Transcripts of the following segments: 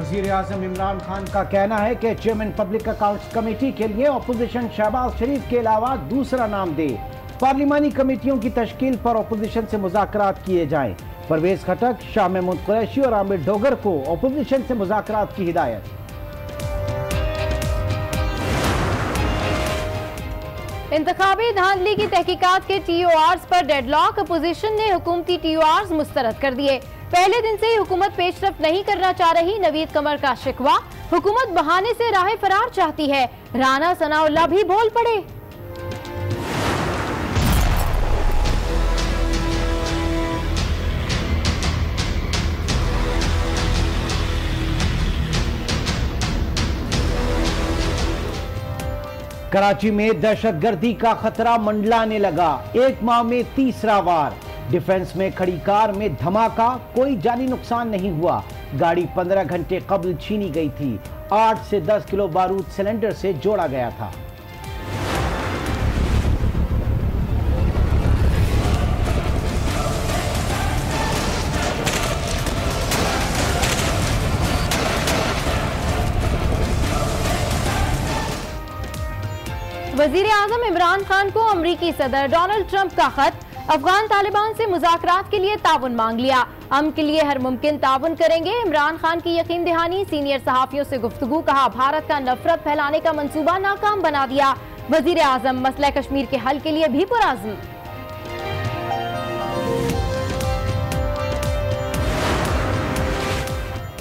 वज़ीर-ए-आज़म इमरान खान का कहना है कि चेयरमैन पब्लिक अकाउंट्स कमेटी के लिए अपोजिशन शहबाज शरीफ के अलावा दूसरा नाम दे। पार्लिमानी कमेटियों की तश्कील पर अपोजिशन से मुज़ाकरात किए जाएं। परवेज खटक, शाह महमूद कुरैशी और आमिर डोगर को अपोजिशन से मुज़ाकरात की हिदायत। इंतखाबी धांधली की तहकीकात के TORs पर डेडलॉक, अपोजिशन ने हुकूमती TORs मुस्तरद कर दिए। पहले दिन से ही हुकूमत पेशरफ नहीं करना चाह रही, नवीद कमर का शिकवा। हुकूमत बहाने से राह फरार चाहती है, राना सनाउल्लाह भी बोल पड़े। कराची में दहशतगर्दी का खतरा मंडलाने लगा, एक माह में तीसरा वार। डिफेंस में खड़ी कार में धमाका, कोई जानी नुकसान नहीं हुआ। गाड़ी 15 घंटे कबल छीनी गई थी। 8 से 10 किलो बारूद सिलेंडर से जोड़ा गया था। वज़ीर-ए-आज़म इमरान खान को अमरीकी सदर डोनाल्ड ट्रंप का खत, अफगान तालिबान से मुज़ाकरात के लिए ताउन मांग लिया। अमन के लिए हर मुमकिन ताउन करेंगे। इमरान खान की यकीन दहानी, सीनियर सहाफियों से गुफ्तगू, कहा भारत का नफरत फैलाने का मंसूबा नाकाम बना दिया। वज़ीर-ए-आज़म मसला कश्मीर के हल के लिए भी पुरअज़्म।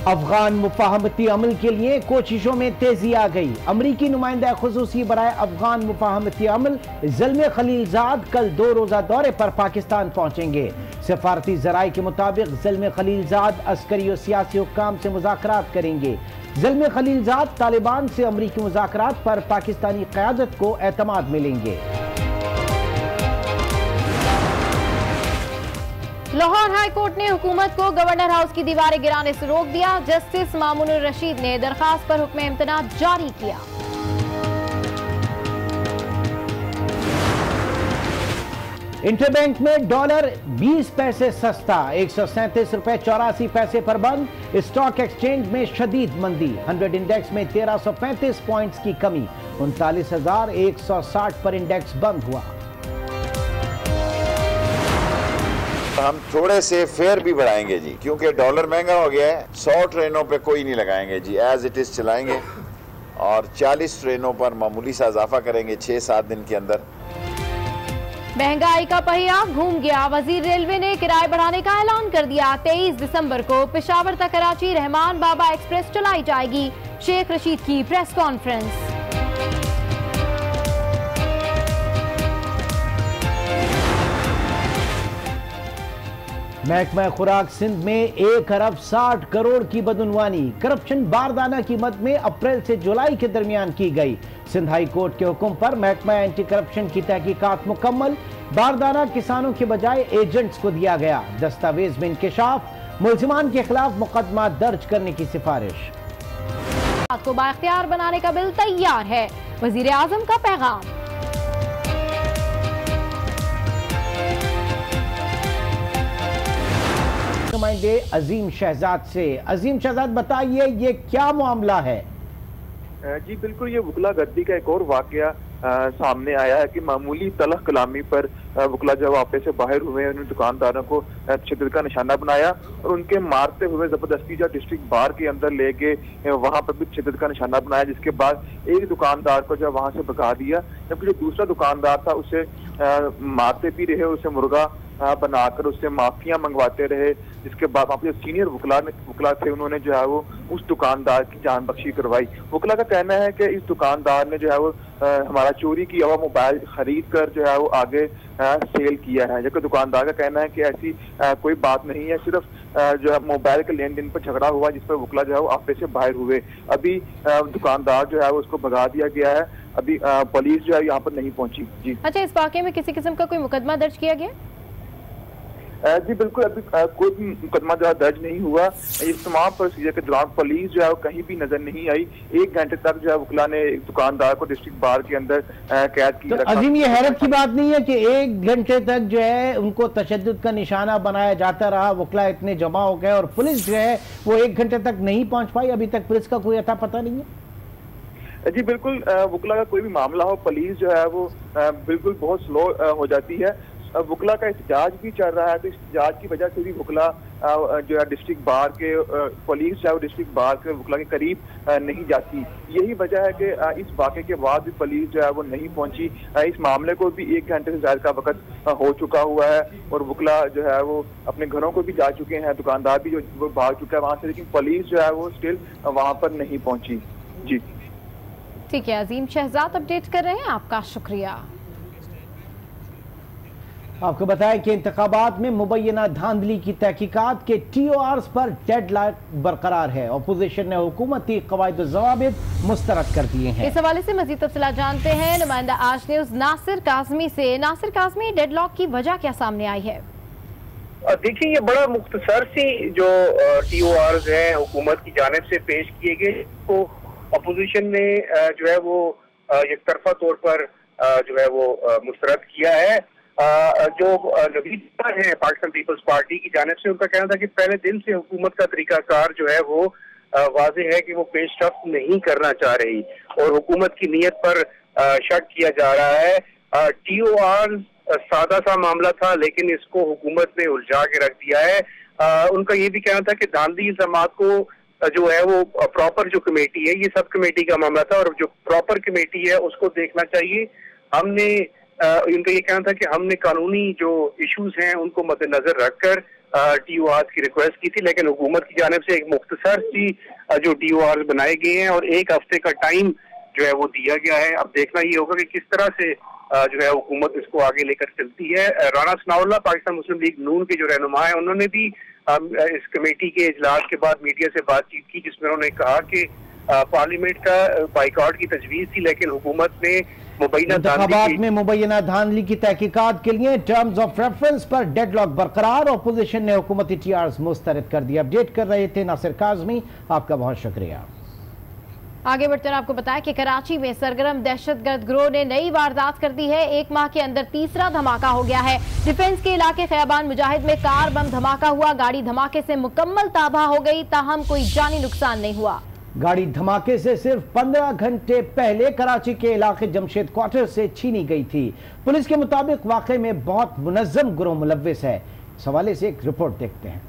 अफगान मुफाहमती अमल के लिए कोशिशों में तेजी आ गई। अमरीकी नुमाइंदा खुसूसी बराए अफगान मुफाहमती अमल ज़ल्मे खलीलजाद कल 2 रोज़ा दौरे पर पाकिस्तान पहुंचेंगे। सफारती ज़राए के मुताबिक ज़ल्मे खलीलजाद अस्करी और सियासी हुक्काम से मुज़ाकरात करेंगे। ज़ल्मे खलीलजाद तालिबान से अमरीकी मुज़ाकरात पर पाकिस्तानी क़यादत को एतमाद मिलेंगे। लाहौर हाई कोर्ट ने हुकूमत को गवर्नर हाउस की दीवारें गिराने से रोक दिया। जस्टिस मामूनुर रशीद ने दरखास्त पर हुक्म इम्तना जारी किया। इंटरबैंक में डॉलर 20 पैसे सस्ता, 137 रुपए 84 पैसे पर बंद। स्टॉक एक्सचेंज में शदीद मंदी, 100 इंडेक्स में 1335 पॉइंट्स की कमी, 39,160 पर इंडेक्स बंद हुआ। हम थोड़े से फेयर भी बढ़ाएंगे जी, क्योंकि डॉलर महंगा हो गया है। 100 ट्रेनों पे कोई नहीं लगाएंगे जी, एज इट इज चलाएंगे और 40 ट्रेनों पर मामूली सा इजाफा करेंगे 6-7 दिन के अंदर। महंगाई का पहिया घूम गया, वजीर रेलवे ने किराए बढ़ाने का ऐलान कर दिया। 23 दिसंबर को पेशावर तक कराची रहमान बाबा एक्सप्रेस चलाई जाएगी। शेख रशीद की प्रेस कॉन्फ्रेंस। महकमा खुराक सिंध में 1 अरब 60 करोड़ की बदउनवानी। करप्शन बारदाना की मद में अप्रैल से जुलाई के दरमियान की गई। सिंध हाई कोर्ट के हुक्म पर महकमा एंटी करप्शन की तहकीकात मुकम्मल। बारदाना किसानों के बजाय एजेंट्स को दिया गया। दस्तावेज में इंकशाफ, मुल्जिमान के खिलाफ मुकदमा दर्ज करने की सिफारिश। को बाख्तियार बनाने का बिल तैयार है, वज़ीर-ए-आज़म का पैगाम। नुमाइंदे अजीम शहजाद से। अजीम शहजाद, बताइए ये क्या मामला है? जी बिल्कुल, ये वकला गर्दी का एक और वाकया सामने आया है कि मामूली तलख कलामी पर वकला जब ऑफिस से बाहर हुए, उन्होंने दुकानदारों को तशद्दुद का निशाना बनाया और उनके मारते हुए जबरदस्ती जो डिस्ट्रिक्ट बार के अंदर ले गए, वहां पर भी तशद्दुद का निशाना बनाया, जिसके बाद एक दुकानदार को जो वहां से भगा दिया, जबकि जो दूसरा दुकानदार था उसे मारते भी रहे, उसे मुर्गा बनाकर उससे माफियां मंगवाते रहे, जिसके बाद वहाँ पे सीनियर वकला थे, उन्होंने जो है वो उस दुकानदार की जान बख्शी करवाई। वकला का कहना है कि इस दुकानदार ने जो है वो हमारा चोरी किया हुआ मोबाइल खरीद कर जो है वो आगे सेल किया है, जबकि दुकानदार का कहना है कि ऐसी कोई बात नहीं है, सिर्फ जो है मोबाइल के लेन देन पर झगड़ा हुआ, जिस पर वकला जो है वो ऑफिस से बाहर हुए। अभी दुकानदार जो है वो उसको भगा दिया गया है, अभी पुलिस जो है यहाँ पर नहीं पहुंची। जी अच्छा, इस वाकये में किसी किस्म का कोई मुकदमा दर्ज किया गया? जी बिल्कुल, अभी कोई भी मुकदमा जो है दर्ज नहीं हुआ। इस तमाम प्रोसीजर के दौरान पुलिस जो है वो कहीं भी नजर नहीं आई। 1 घंटे तक जो है वकला ने एक दुकानदार को डिस्ट्रिक्ट बार के अंदर कैद की। तो अजीम, ये हैरत की बात नहीं है कि 1 घंटे तक जो है उनको तशद्दुद का निशाना बनाया जाता रहा, वकला इतने जमा हो गए और पुलिस जो है वो 1 घंटे तक नहीं पहुंच पाई। अभी तक पुलिस का कोई अता पता नहीं है। जी बिल्कुल, वकला का कोई भी मामला हो, पुलिस जो है वो बिल्कुल बहुत स्लो हो जाती है। वकला का एहतजाज भी चल रहा है, तो एहतजाज की वजह से भी वकला जो है डिस्ट्रिक्ट बार के पुलिस जो है डिस्ट्रिक्ट बार के वकला के करीब नहीं जाती। यही वजह है कि इस वाक़े के बाद भी पुलिस जो है वो नहीं पहुंची। इस मामले को भी 1 घंटे से ज़्यादा का वक्त हो चुका हुआ है और वकला जो है वो अपने घरों को भी जा चुके हैं, दुकानदार भी जो वो भाग चुका है वहाँ से, लेकिन पुलिस जो है वो स्टिल वहाँ पर नहीं पहुंची। जी ठीक है, अजीम शहजाद अपडेट कर रहे हैं, आपका शुक्रिया। आपको बताएं कि इंतखाबात में मुबैना धांधली की तहकीकात के TORs पर डेडलाइन बरकरार है। अपोजिशन ने हुकूमती कवायद ज़वाबित मुस्तरद कर दिए हैं। इस हवाले से मजीद तफसीलात जानते हैं नुमाइंदा आज न्यूज़ नासिर काज़मी से। नासिर काज़मी, डेडलॉक की वजह क्या सामने आई है? देखिए, ये बड़ा मुख्तसर सी जो TORs हैं हुकूमत की जानिब से पेश किए गए, तो अपोजिशन ने जो है वो एक तरफा तौर पर जो है वो मुस्तरद किया है। जो नवीद है पाकिस्तान पीपल्स पार्टी की जानिब से, उनका कहना था कि पहले दिन से हुकूमत का तरीकाकार जो है वो वाज़ेह है कि वो पेशरफ्त नहीं करना चाह रही और हुकूमत की नीयत पर शक किया जा रहा है। TOR सादा सा मामला था, लेकिन इसको हुकूमत ने उलझा के रख दिया है। उनका ये भी कहना था कि धांधली इल्जामात को जो है वो प्रॉपर जो कमेटी है, ये सब कमेटी का मामला था और जो प्रॉपर कमेटी है उसको देखना चाहिए। हमने उनका ये कहना था कि हमने कानूनी जो इश्यूज हैं उनको मद्देनजर रखकर TORs की रिक्वेस्ट की थी, लेकिन हुकूमत की जानिब से एक मुख्तसर सी जो TORs बनाए गए हैं और 1 हफ्ते का टाइम जो है वो दिया गया है। अब देखना ये होगा कि किस तरह से जो है हुकूमत इसको आगे लेकर चलती है। राना सनाउल्लाह पाकिस्तान मुस्लिम लीग नून के जो रहनुमा है, उन्होंने भी इस कमेटी के इजलास के बाद मीडिया से बातचीत की, जिसमें उन्होंने कहा कि पार्लियामेंट का बाइकआउट की तजवीज़ थी, लेकिन हुकूमत ने इंतखाबात में मुबैना धांधली की तहकीकात के लिए टर्म्स ऑफ रेफरेंस पर डेडलॉक बरकरार। अपोजिशन ने हुकूमती TORs मुस्तरद कर दिया। अपडेट कर रहे थे नासिर काज़मी, आपका बहुत शुक्रिया। आगे बढ़कर आपको बताया कि कराची में सरगर्म दहशतगर्द गिरोह ने नई वारदात कर दी है। 1 माह के अंदर तीसरा धमाका हो गया है। डिफेंस के इलाके खैबान मुजाहिद में कार बम धमाका हुआ। गाड़ी धमाके से मुकम्मल ताबा हो गई, ताहम कोई जानी नुकसान नहीं हुआ। गाड़ी धमाके से सिर्फ 15 घंटे पहले कराची के इलाके जमशेद क्वार्टर से छीनी गई थी। पुलिस के मुताबिक वाकये में बहुत मुनज़्ज़म गिरोह मुलव्विस है। इस हवाले से एक रिपोर्ट देखते हैं।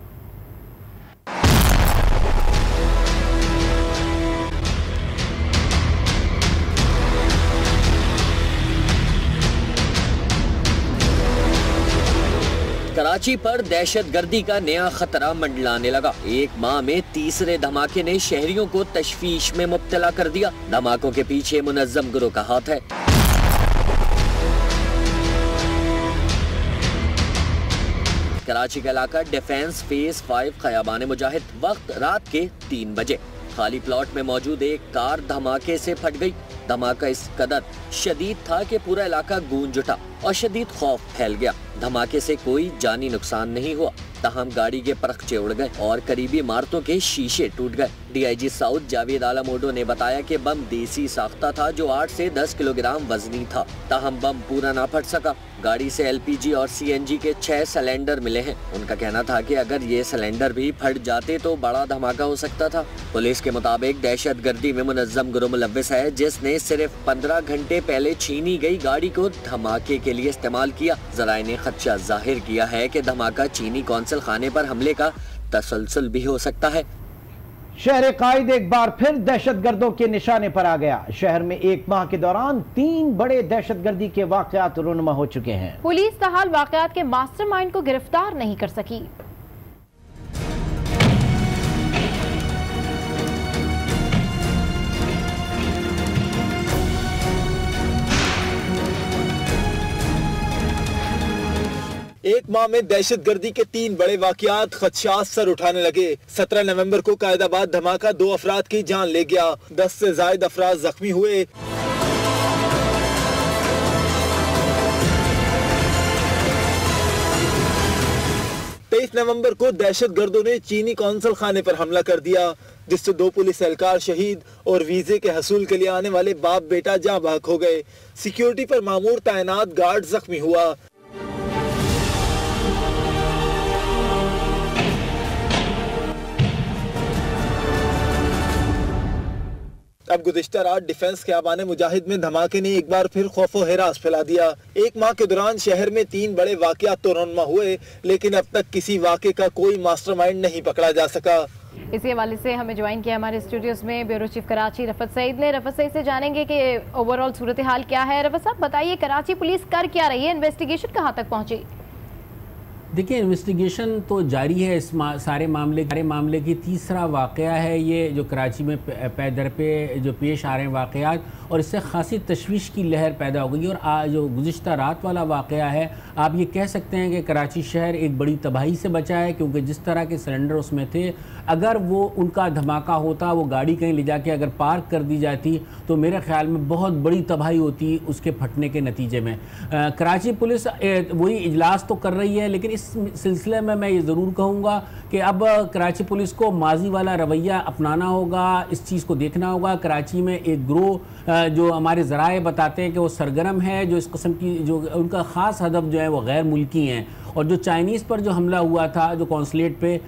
कराची पर दहशतगर्दी का नया खतरा मंडलाने लगा। 1 माह में तीसरे धमाके ने शहरियों को तशवीश में मुब्तला कर दिया। धमाकों के पीछे मुनज़्ज़म गिरोह का हाथ है। कराची का इलाका डिफेंस फेज 5 खयाबान मुजाहिद, वक्त रात के 3 बजे। खाली प्लॉट में मौजूद एक कार धमाके से फट गई। धमाका इस कदर शदीद था कि पूरा इलाका गूंज उठा और शदीद खौफ फैल गया। धमाके से कोई जानी नुकसान नहीं हुआ, ताहम गाड़ी के परखचे उड़ गए और करीबी इमारतों के शीशे टूट गए। DIG साउथ जावेद आलम ओडो ने बताया कि बम देसी साख्ता था जो 8 से 10 किलोग्राम वजनी था, ताहम बम पूरा ना फट सका। गाड़ी से LPG और CNG के 6 सिलेंडर मिले हैं। उनका कहना था कि अगर ये सिलेंडर भी फट जाते तो बड़ा धमाका हो सकता था। पुलिस के मुताबिक दहशतगर्दी में मुनज़्ज़म गिरोह मुलव्विस है, जिसने सिर्फ 15 घंटे पहले छीनी गई गाड़ी को धमाके के लिए इस्तेमाल किया। ज़राए ने खदशा जाहिर किया है कि धमाका चीनी कौंसिल खाने पर हमले का तसलसल भी हो सकता है। शहर कायद एक बार फिर दहशतगर्दों के निशाने पर आ गया। शहर में 1 माह के दौरान 3 बड़े दहशतगर्दी के वाकयात रूनुमा हो चुके हैं। पुलिस ताहाल वाकयात के मास्टरमाइंड को गिरफ्तार नहीं कर सकी। एक माह में दहशतगर्दी के 3 बड़े वाकयात खदशात सर उठाने लगे। 17 नवंबर को कायदाबाद धमाका 2 अफराद की जान ले गया, 10 से ज्यादा अफराद जख्मी हुए। 21 नवंबर को दहशतगर्दों ने चीनी कौंसल खाने पर हमला कर दिया, जिससे 2 पुलिस एहलकार शहीद और वीजे के हसूल के लिए आने वाले बाप बेटा जाँ बहक हो गए। सिक्योरिटी पर मामूर तैनात गार्ड जख्मी हुआ। अब गुज़िश्ता रात डिफेंस ख़ियाबान मुजाहिद में धमाके ने एक बार फिर खौफो हिरास फैला दिया। एक माह के दौरान शहर में 3 बड़े वाक़यात तो रौनमा हुए, लेकिन अब तक किसी वाक़े का कोई मास्टरमाइंड नहीं पकड़ा जा सका। इसी हवाले से हमें ज्वाइन किया हमारे स्टूडियोज में ब्यूरो चीफ कराची रफत सईद ने। रफत सईद से जानेंगे कि ओवरऑल सूरत हाल क्या है। रफत साहब बताइए, कराची पुलिस कर क्या रही है, इन्वेस्टिगेशन कहाँ तक पहुंची? देखिए, इन्वेस्टिगेशन तो जारी है। इस सारे मामले की तीसरा वाक़या है ये, जो कराची में पे दर पे जो पेश आ रहे हैं वाक़यात, और इससे खासी तशवीश की लहर पैदा हो गई। और जो गुज़िश्ता रात वाला वाक़या है, आप ये कह सकते हैं कि कराची शहर एक बड़ी तबाही से बचा है, क्योंकि जिस तरह के सिलेंडर उसमें थे, अगर वो उनका धमाका होता, वो गाड़ी कहीं ले जाके अगर पार्क कर दी जाती, तो मेरे ख़्याल में बहुत बड़ी तबाही होती उसके फटने के नतीजे में। कराची पुलिस वही इजलास तो कर रही है, लेकिन इस सिलसिले में मैं ये ज़रूर कहूँगा कि अब कराची पुलिस को माजी वाला रवैया अपनाना होगा, इस चीज़ को देखना होगा। कराची में एक ग्रोह जो हमारे ज़राए बताते हैं कि वो सरगर्म है, जो इस किस्म की जो उनका ख़ास हदफ जो है वो गैर मुल्की हैं, और जो चाइनीज़ पर जो हमला हुआ था जो कौंसलेट पे,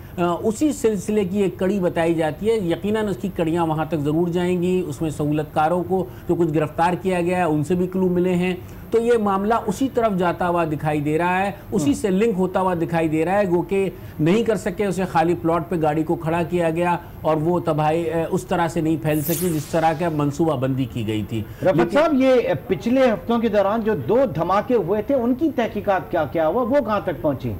उसी सिलसिले की एक कड़ी बताई जाती है। यकीनन उसकी कड़ियाँ वहाँ तक ज़रूर जाएंगी। उसमें सहूलतकारों को जो कुछ गिरफ़्तार किया गया है उनसे भी क्लू मिले हैं, तो ये मामला उसी तरफ जाता हुआ दिखाई दे रहा है, उसी से लिंक होता हुआ दिखाई दे रहा है। गो के नहीं कर सके, उसे खाली प्लॉट पे गाड़ी को खड़ा किया गया और वो तबाही उस तरह से नहीं फैल सकी जिस तरह का मनसूबाबंदी की गई थी। रफत साहब, ये पिछले हफ्तों के दौरान जो 2 धमाके हुए थे, उनकी तहकीकात क्या क्या हुआ, वो कहाँ तक पहुंची?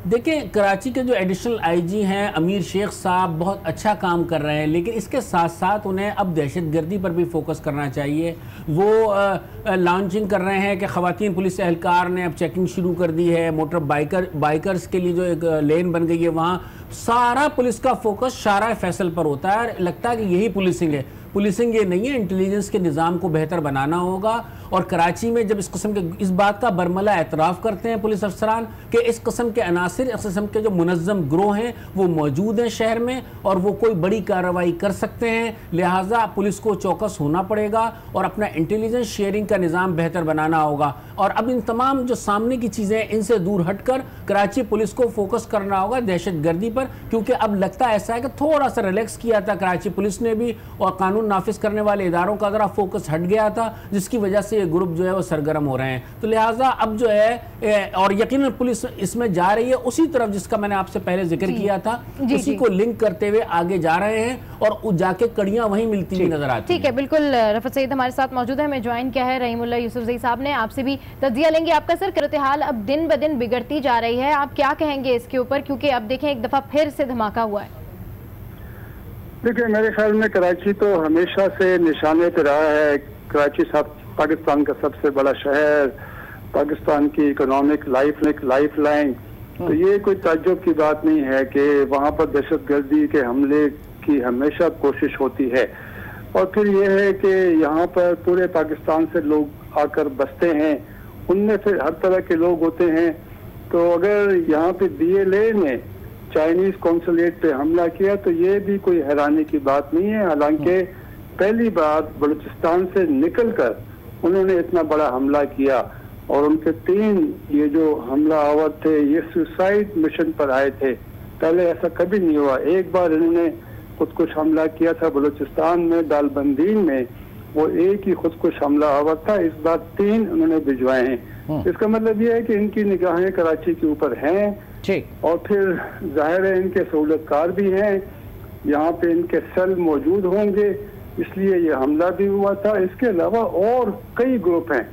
देखें, कराची के जो एडिशनल आईजी हैं अमीर शेख साहब बहुत अच्छा काम कर रहे हैं, लेकिन इसके साथ साथ उन्हें अब दहशतगर्दी पर भी फोकस करना चाहिए। वो लॉन्चिंग कर रहे हैं कि ख़वातीन पुलिस एहलकार ने अब चेकिंग शुरू कर दी है। मोटर बाइकर्स के लिए जो एक लेन बन गई है, वहाँ सारा पुलिस का फोकस शारा फैसल पर होता है। लगता है कि यही पुलिसिंग है। पुलिसिंग ये नहीं है, इंटेलिजेंस के निज़ाम को बेहतर बनाना होगा। और कराची में जब इस किस्म के इस बात का बरमला एतराफ़ करते हैं पुलिस अफसरान कि इस किस्म के अनासिर, इस किस्म के जो मुनज़्ज़म ग्रोह हैं वो मौजूद हैं शहर में और वो कोई बड़ी कार्रवाई कर सकते हैं, लिहाजा पुलिस को चौकस होना पड़ेगा और अपना इंटेलिजेंस शेयरिंग का निज़ाम बेहतर बनाना होगा। और अब इन तमाम जो सामने की चीज़ें, इनसे दूर हटकर कराची पुलिस को फोकस करना होगा दहशतगर्दी पर, क्योंकि अब लगता ऐसा है कि थोड़ा सा रिलैक्स किया था कराची पुलिस ने भी, और कानून नाफिज करने वाले इदारों का ज़रा फोकस हट गया था, जिसकी वजह से ये ग्रुप जो है वो सरगर्म हो रहे हैं। तो लिहाजा अब जो है, और यकीनन पुलिस इसमें जा रही है उसी तरफ जिसका मैंने आपसे पहले जिक्र किया था, उसी को लिंक करते हुए आगे जा रहे हैं और जाके कड़ियां वहीं मिलती हुई नजर आती हैं। ठीक है, बिल्कुल। रफत सईद हमारे साथ मौजूद है, हमें ज्वाइन किया है रहीमुल्लाह यूसुफजई साहब ने। आपसे भी तज्जिया लेंगे आपका। सर, सूरत हाल अब दिन ब दिन बिगड़ती जा रही है, आप क्या कहेंगे इसके ऊपर, क्योंकि अब देखें एक दफा फिर से धमाका हुआ है? देखिए, मेरे ख्याल में कराची तो हमेशा से निशाने पे रहा है। कराची साहब पाकिस्तान का सबसे बड़ा शहर, पाकिस्तान की इकोनॉमिक लाइफ लाइन, तो ये कोई ताज्जुब की बात नहीं है कि वहाँ पर दहशतगर्दी के हमले की हमेशा कोशिश होती है। और फिर ये है कि यहाँ पर पूरे पाकिस्तान से लोग आकर बसते हैं, उनमें से हर तरह के लोग होते हैं। तो अगर यहाँ पे DLA ने चाइनीज कौंसलेट पे हमला किया तो ये भी कोई हैरानी की बात नहीं है। हालांकि पहली बार बलूचिस्तान से निकलकर उन्होंने इतना बड़ा हमला किया और उनके 3 ये जो हमला आवर थे ये सुसाइड मिशन पर आए थे। पहले ऐसा कभी नहीं हुआ। एक बार इन्होंने खुदकुश हमला किया था बलूचिस्तान में, दालबंदीन में, वो एक ही खुदकुश हमला आवर था। इस बार 3 उन्होंने भिजवाए हैं। इसका मतलब ये है कि इनकी निगाहें कराची के ऊपर हैं और फिर जाहिर है इनके सहूलतकार भी हैं, यहाँ पे इनके सेल मौजूद होंगे, इसलिए ये हमला भी हुआ था। इसके अलावा और कई ग्रुप हैं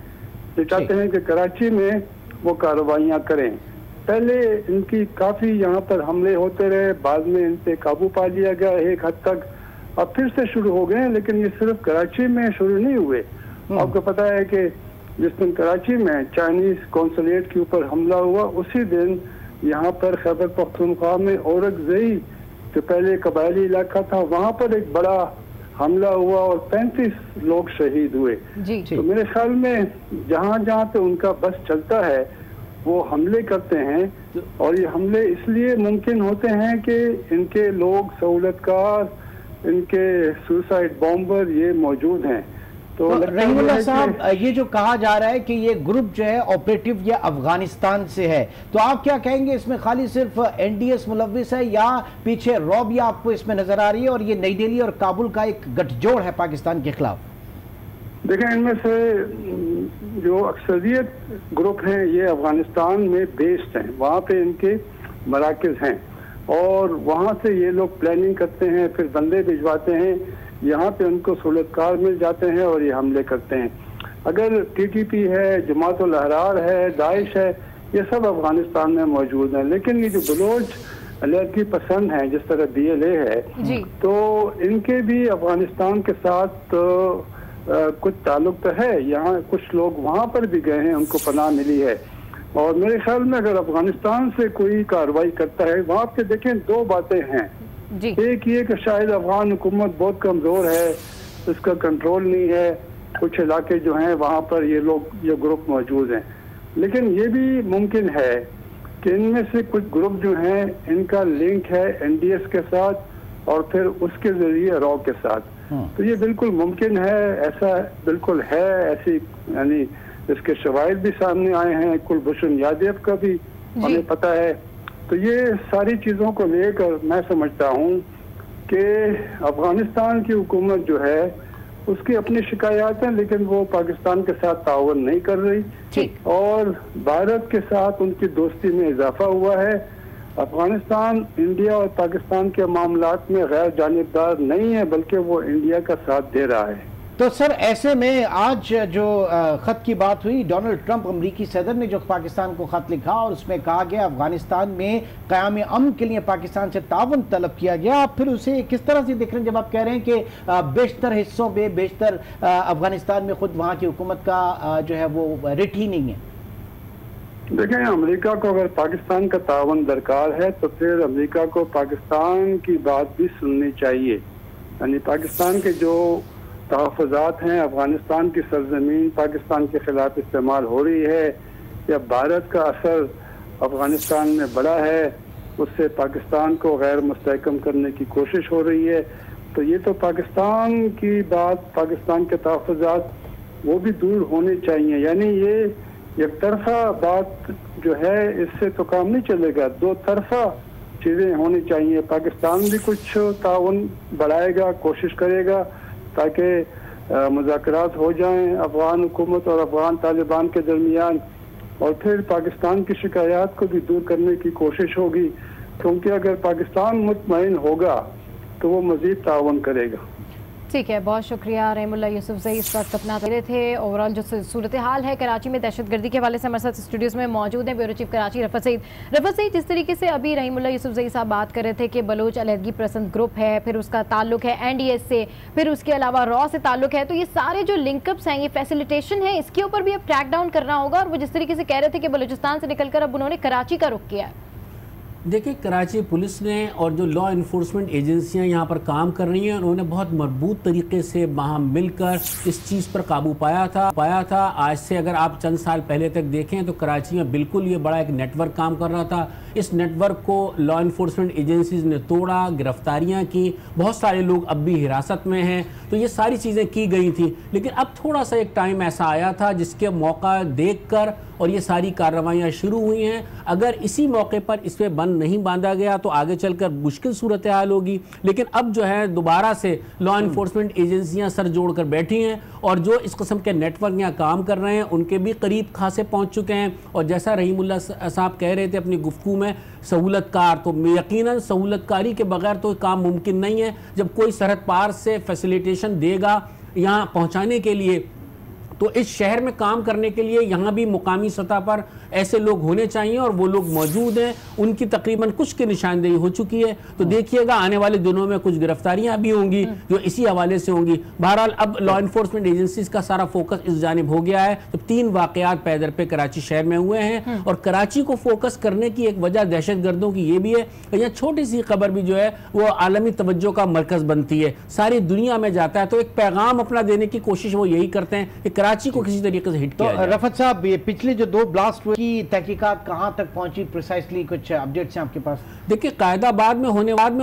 जो चाहते हैं कि कराची में वो कार्रवाइयाँ करें। पहले इनकी काफी यहाँ पर हमले होते रहे, बाद में इन पे काबू पा लिया गया एक हद तक, अब फिर से शुरू हो गए। लेकिन ये सिर्फ कराची में शुरू नहीं हुए। आपको पता है कि जिस दिन कराची में चाइनीज कौंसलेट के ऊपर हमला हुआ, उसी दिन यहाँ पर खैबर पख्तूनख्वा में औरंगज़ई जो पहले कबायली इलाका था, वहाँ पर एक बड़ा हमला हुआ और 35 लोग शहीद हुए। तो मेरे ख्याल में जहाँ जहाँ पे उनका बस चलता है वो हमले करते हैं। और ये हमले इसलिए मुमकिन होते हैं कि इनके लोग सहूलतकार, इनके सुसाइड बॉम्बर ये मौजूद हैं। तो रहीमुल्लाह साहब, ये जो कहा जा रहा है कि ये ग्रुप जो है ऑपरेटिव या अफगानिस्तान से है, तो आप क्या कहेंगे, इसमें खाली सिर्फ एनडीएस मुलव्विस है या पीछे रॉ भी आपको इसमें नजर आ रही है और ये नई दिल्ली और काबुल का एक गठजोड़ है पाकिस्तान के खिलाफ? देखें, इनमें से जो अक्सरियत ग्रुप हैं ये अफगानिस्तान में बेस्ड हैं, वहाँ पे इनके मराकज़ हैं और वहाँ से ये लोग प्लानिंग करते हैं, फिर बंदे भिजवाते हैं, यहाँ पे उनको सहूलतकार मिल जाते हैं और ये हमले करते हैं। अगर टीटीपी है, जमातुल अहरार है, दाइश है, ये सब अफगानिस्तान में मौजूद हैं। लेकिन ये जो बलोच अलहदगी पसंद हैं, जिस तरह BLA है, तो इनके भी अफगानिस्तान के साथ कुछ ताल्लुक तो है। यहाँ कुछ लोग वहाँ पर भी गए हैं, उनको पनाह मिली है। और मेरे ख्याल में अगर अफगानिस्तान से कोई कार्रवाई करता है, वहाँ पे देखें दो बातें हैं। एक ये कि शायद अफगान हुकूमत बहुत कमज़ोर है, इसका कंट्रोल नहीं है, कुछ इलाके जो हैं वहाँ पर ये लोग, ये ग्रुप मौजूद हैं। लेकिन ये भी मुमकिन है कि इनमें से कुछ ग्रुप जो हैं इनका लिंक है NDS के साथ और फिर उसके ज़रिए रॉ के साथ। तो ये बिल्कुल मुमकिन है, ऐसा बिल्कुल है, ऐसी यानी इसके शवाहिद भी सामने आए हैं, कुलभूषण यादव का भी हमें पता है। तो ये सारी चीज़ों को लेकर मैं समझता हूँ कि अफगानिस्तान की हुकूमत जो है उसकी अपनी शिकायत है, लेकिन वो पाकिस्तान के साथ ताउन नहीं कर रही और भारत के साथ उनकी दोस्ती में इजाफा हुआ है। अफगानिस्तान इंडिया और पाकिस्तान के मामलात में गैर जानिबदार नहीं है, बल्कि वो इंडिया का साथ दे रहा है। तो सर, ऐसे में आज जो खत की बात हुई, डोनाल्ड ट्रंप अमरीकी सदर ने जो पाकिस्तान को खत लिखा और उसमें कहा गया अफगानिस्तान में क़याम अमन के लिए पाकिस्तान से ताउन तलब किया गया, आप फिर उसे किस तरह से देख रहे हैं जब आप कह रहे हैं कि बेशतर हिस्सों में, बेशतर अफगानिस्तान में खुद वहाँ की हुकूमत का जो है वो रिट ही नहीं है? देखें, अमेरिका को अगर पाकिस्तान का ताउन दरकार है तो फिर अमेरिका को पाकिस्तान की बात भी सुननी चाहिए। यानी पाकिस्तान के जो तहफ़्फ़ुज़ात हैं, अफगानिस्तान की सरजमीन पाकिस्तान के खिलाफ इस्तेमाल हो रही है या भारत का असर अफगानिस्तान में बड़ा है, उससे पाकिस्तान को गैर मुस्तहकम करने की कोशिश हो रही है, तो ये तो पाकिस्तान की बात, पाकिस्तान के तहफ़्फ़ुज़ात वो भी दूर होने चाहिए। यानी ये एक तरफा बात जो है इससे तो काम नहीं चलेगा, दो तरफा चीज़ें होनी चाहिए। पाकिस्तान भी कुछ ताउन बढ़ाएगा, कोशिश करेगा ताकि मुज़ाकरात हो जाएं अफगान हुकूमत और अफगान तालिबान के दरमियान, और फिर पाकिस्तान की शिकायत को भी दूर करने की कोशिश होगी, क्योंकि अगर पाकिस्तान मुतमईन होगा तो वो मज़ीद ताउन करेगा। ठीक है, बहुत शुक्रिया रहीमुल्लाह यूसुफजई इस वक्त अपना दे रहे थे। ओवरऑल जो सूरत हाल है कराची में दहशतगर्दी के हवाले से हमारे साथ स्टूडियोज़ में मौजूद हैं ब्यूरो चीफ कराची रफ़त सईद। रफ़त सईद, जिस तरीके से अभी रहीमुल्लाह यूसुफजई साहब बात कर रहे थे कि बलोच अलहदगी पसंद ग्रुप है, फिर उसका ताल्लुक है NDS से, फिर उसके अलावा रॉ से ताल्लुक है, तो ये सारे जो लिंकअप्स हैं, ये फैसिलिटेशन है, इसके ऊपर भी अब ट्रैक डाउन करना होगा। और वो जिस तरीके से कह रहे थे कि बलूचिस्तान से निकलकर अब उन्होंने कराची का रुख किया है। देखिए, कराची पुलिस ने और जो लॉ इन्फोर्समेंट एजेंसियां यहाँ पर काम कर रही हैं, उन्होंने बहुत मजबूत तरीके से वहाँ मिलकर इस चीज़ पर काबू पाया था। आज से अगर आप चंद साल पहले तक देखें तो कराची में बिल्कुल ये बड़ा एक नेटवर्क काम कर रहा था। इस नेटवर्क को लॉ इन्फोर्समेंट एजेंसीज ने तोड़ा, गिरफ्तारियाँ की, बहुत सारे लोग अब भी हिरासत में हैं, तो ये सारी चीज़ें की गई थी। लेकिन अब थोड़ा सा एक टाइम ऐसा आया था जिसके मौका देखकर और ये सारी कार्रवाइयाँ शुरू हुई हैं। अगर इसी मौके पर इस पर बंद नहीं बांधा गया तो आगे चलकर मुश्किल सूरत हाल होगी। लेकिन अब जो है दोबारा से लॉ इन्फोर्समेंट एजेंसियाँ सर जोड़ कर बैठी हैं और जो इस किस्म के नेटवर्क यहाँ काम कर रहे हैं उनके भी करीब खासे पहुँच चुके हैं। और जैसा रहीमुल्लाह साहब कह रहे थे अपनी गुफ्तगू में, सहूलतकार, तो यकीनन सहूलतकारी के बगैर तो काम मुमकिन नहीं है। जब कोई सरहद पार से फैसिलिटेशन देगा यहाँ पहुँचाने के लिए, तो इस शहर में काम करने के लिए यहाँ भी मुकामी सतह पर ऐसे लोग होने चाहिए और वो लोग मौजूद हैं। उनकी तकरीबन कुछ की निशानदेही हो चुकी है, तो देखिएगा आने वाले दिनों में कुछ गिरफ्तारियां भी होंगी जो इसी हवाले से होंगी। बहरहाल अब लॉ इन्फोर्समेंट एजेंसीज का सारा फोकस इस जानिब हो गया है। तो 3 वाकयात पैदर पे कराची शहर में हुए हैं और कराची को फोकस करने की एक वजह दहशतगर्दों की ये भी है कि यहाँ छोटी सी खबर भी जो है वो आलमी तवज्जो का मरकज बनती है, सारी दुनिया में जाता है। तो एक पैगाम अपना देने की कोशिश वो यही करते हैं कि कराची को किसी तरीके से हिट किया जाए। रफत साहब, ये पिछले जो 2 ब्लास्ट हुए की तहकीकात कहां तक पहुंची, प्रिसाइसली कुछ अपडेट्स हैं आपके पास? देखिए, कायदाबाद में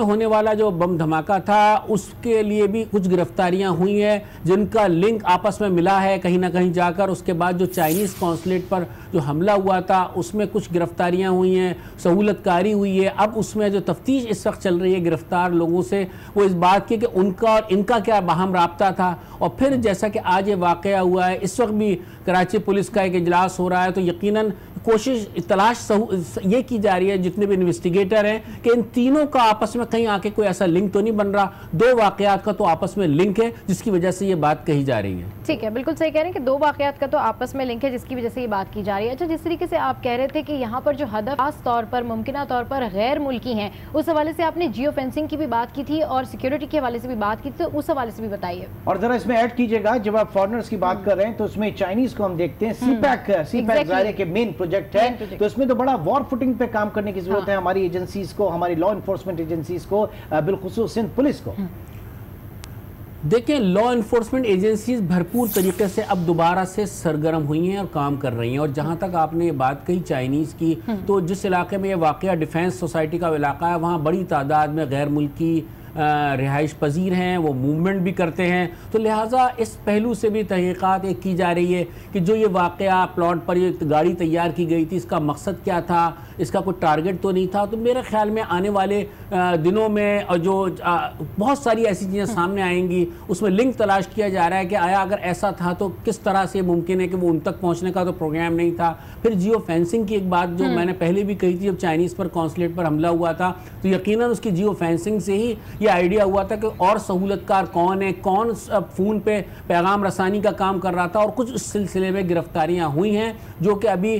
होने वाला जो बम धमाका था उसके लिए भी कुछ गिरफ्तारियां हुई हैं जिनका लिंक आपस में मिला है कहीं ना कहीं जाकर। उसके बाद जो चाइनीज कॉन्सुलेट पर जो हमला हुआ था उसमें कुछ गिरफ्तारियां हुई हैं, सहूलतकारी हुई है। अब उसमें जो तफ्तीश इस वक्त चल रही है गिरफ्तार लोगों से, वो इस बात की कि उनका और इनका क्या बाहम राब्ता था। और फिर जैसा कि आज ये वाकया हुआ है, इस वक्त भी कराची पुलिस का एक इजलास हो रहा है, तो यकीनन कोशिश तलाश ये की जा रही है जितने भी इन्वेस्टिगेटर हैं कि इन तीनों का आपस में कहीं आके कोई ऐसा लिंक तो नहीं बन रहा। 2 वाकयात का तो आपस में लिंक है जिसकी वजह से ये बात कही जा रही है। ठीक है, बिल्कुल सही कह रहे हैं कि 2 वाकयात का तो आपस में लिंक है जिसकी वजह से ये बात की जा रही है। अच्छा, जिस तरीके से आप कह रहे थे कि यहाँ पर जो हदफ खास तौर पर मुमकिना तौर पर गैर मुल्की हैं, उस हवाले से आपने जियो फेंसिंग की भी बात की थी और सिक्योरिटी के हवाले से भी बात की थी, तो उस हवाले से भी बताइए। और जरा इसमें ऐड कीजिएगा, जब आप फॉरेनर्स की बात कर रहे हैं तो उसमें चाइनीज को हम देखते हैं, सीपैक जाहिर के मेन प्रोजेक्ट है, तो इसमें तो बड़ा वॉर फुटिंग पे काम करने की जरूरत है हमारी एजेंसीज को, हमारी लॉ एनफोर्समेंट एजेंसीज को, बिलखुसूस सिंध पुलिस को। देखें, लॉ एनफोर्समेंट एजेंसीज भरपूर तरीके से अब दोबारा से सरगर्म हुई हैं और काम कर रही हैं। और जहां तक आपने ये बात कही चाइनीज़ की, तो जिस इलाके में ये वाकया डिफेंस सोसाइटी का इलाका है, वहाँ बड़ी तादाद में गैर मुल्की रिहाइश पजीर हैं, वो मूवमेंट भी करते हैं। तो लिहाजा इस पहलू से भी तहकीकात एक की जा रही है कि जो ये वाकया प्लॉट पर ये गाड़ी तैयार की गई थी, इसका मकसद क्या था, इसका कोई टारगेट तो नहीं था। तो मेरे ख्याल में आने वाले दिनों में और जो बहुत सारी ऐसी चीज़ें सामने आएंगी, उसमें लिंक तलाश किया जा रहा है कि आया अगर ऐसा था तो किस तरह से मुमकिन है कि वो उन तक पहुँचने का तो प्रोग्राम नहीं था। फिर जियो फेंसिंग की एक बात जो मैंने पहले भी कही थी, जब चाइनीज़ पर कॉन्सुलेट पर हमला हुआ था तो यकीनन उसकी जियो फेंसिंग से ही ये आइडिया हुआ था कि और सहूलतकार कौन है, कौन फ़ोन पे पैगाम रसानी का काम कर रहा था। और कुछ इस सिलसिले में गिरफ्तारियां हुई हैं जो कि अभी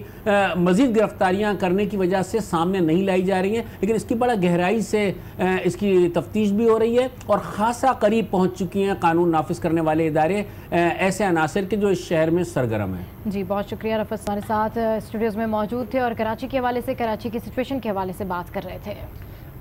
मज़ीद गिरफ्तारियां करने की वजह से सामने नहीं लाई जा रही हैं, लेकिन इसकी बड़ा गहराई से इसकी तफ्तीश भी हो रही है और ख़ासा करीब पहुँच चुकी हैं कानून नाफिज करने वाले इदारे ऐसे अनासर के जो इस शहर में सरगर्म है। जी, बहुत शुक्रिया। रफ़त हमारे साथ स्टूडियोज़ में मौजूद थे और कराची के हवाले से, कराची की सिचुएशन के हवाले से बात कर रहे थे।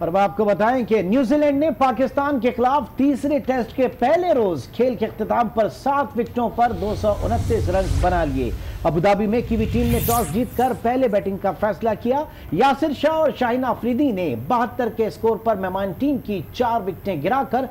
और अब आपको बताएं कि न्यूजीलैंड ने पाकिस्तान के खिलाफ तीसरे टेस्ट के पहले रोज खेल के इख्तिताम पर 7 विकेटों पर 229 रन बना लिए। अबुधाबी में कीवी टीम ने टॉस जीतकर पहले बैटिंग का फैसला किया। यासिर शाह और शाहीन अफरीदी ने 72 के स्कोर पर मेहमान टीम की 4 विकेटें गिराकर